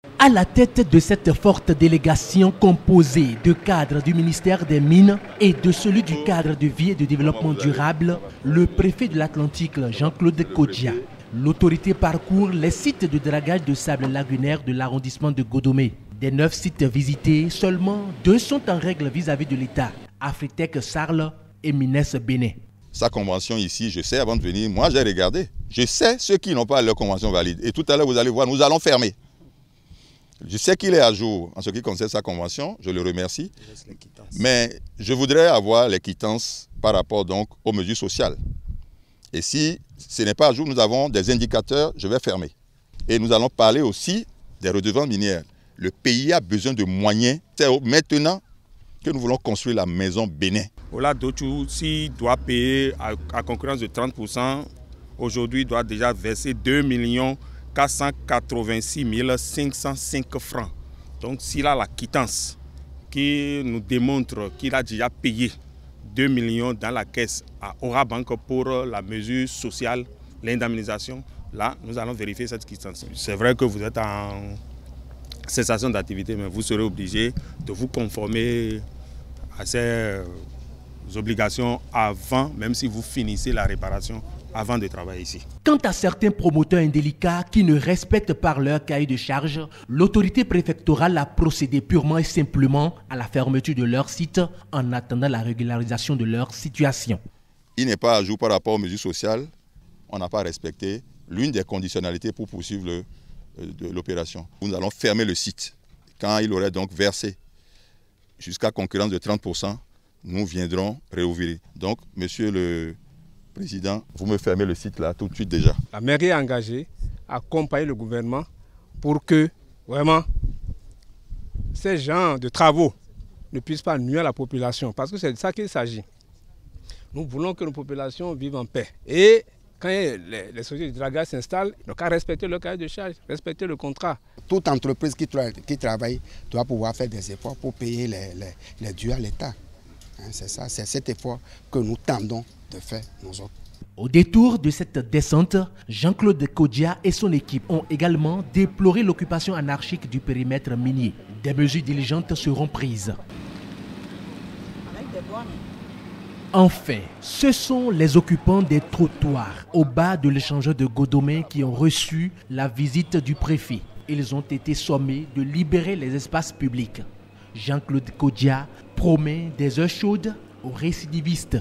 À la tête de cette forte délégation composée de cadres du ministère des Mines et de celui du cadre de vie et de développement durable, le préfet de l'Atlantique, Jean-Claude Kodja. L'autorité parcourt les sites de dragage de sable lagunaire de l'arrondissement de Godomé. Des 9 sites visités, seulement 2 sont en règle vis-à-vis de l'État, Afritech Sarl et Mines Bénin. Sa convention ici, je sais avant de venir, moi j'ai regardé. Je sais ceux qui n'ont pas leur convention valide. Et tout à l'heure, vous allez voir, nous allons fermer. Je sais qu'il est à jour en ce qui concerne sa convention, je le remercie. Mais je voudrais avoir les quittances par rapport donc aux mesures sociales. Et si ce n'est pas à jour, nous avons des indicateurs, je vais fermer. Et nous allons parler aussi des redevances minières. Le pays a besoin de moyens. C'est maintenant que nous voulons construire la maison Bénin. Ola Dochou, s'il doit payer à concurrence de 30%, aujourd'hui doit déjà verser 2 486 505 francs. Donc s'il a la quittance qui nous démontre qu'il a déjà payé 2 millions dans la caisse à Orabank pour la mesure sociale, l'indemnisation, là nous allons vérifier cette quittance. C'est vrai que vous êtes en cessation d'activité, mais vous serez obligé de vous conformer à ces obligations avant, même si vous finissez la réparation avant de travailler ici. Quant à certains promoteurs indélicats qui ne respectent pas leur cahier de charge, l'autorité préfectorale a procédé purement et simplement à la fermeture de leur site en attendant la régularisation de leur situation. Il n'est pas à jour par rapport aux mesures sociales. On n'a pas respecté l'une des conditionnalités pour poursuivre l'opération. Nous allons fermer le site. Quand il aurait donc versé jusqu'à concurrence de 30%, nous viendrons réouvrir. Donc, monsieur le Président, vous me fermez le site là tout de suite déjà. La mairie est engagée à accompagner le gouvernement pour que vraiment ces genres de travaux ne puissent pas nuire à la population. Parce que c'est de ça qu'il s'agit. Nous voulons que nos populations vivent en paix. Et quand les sociétés de dragage s'installent, ils n'ont qu'à respecter le cahier de charge, respecter le contrat. Toute entreprise qui travaille doit pouvoir faire des efforts pour payer les dues à l'État. C'est ça, c'est cet effort que nous tendons de faire nous autres. Au détour de cette descente, Jean-Claude Kodja et son équipe ont également déploré l'occupation anarchique du périmètre minier. Des mesures diligentes seront prises. Enfin, ce sont les occupants des trottoirs au bas de l'échangeur de Godomé qui ont reçu la visite du préfet. Ils ont été sommés de libérer les espaces publics. Jean-Claude Kodja promet des heures chaudes aux récidivistes.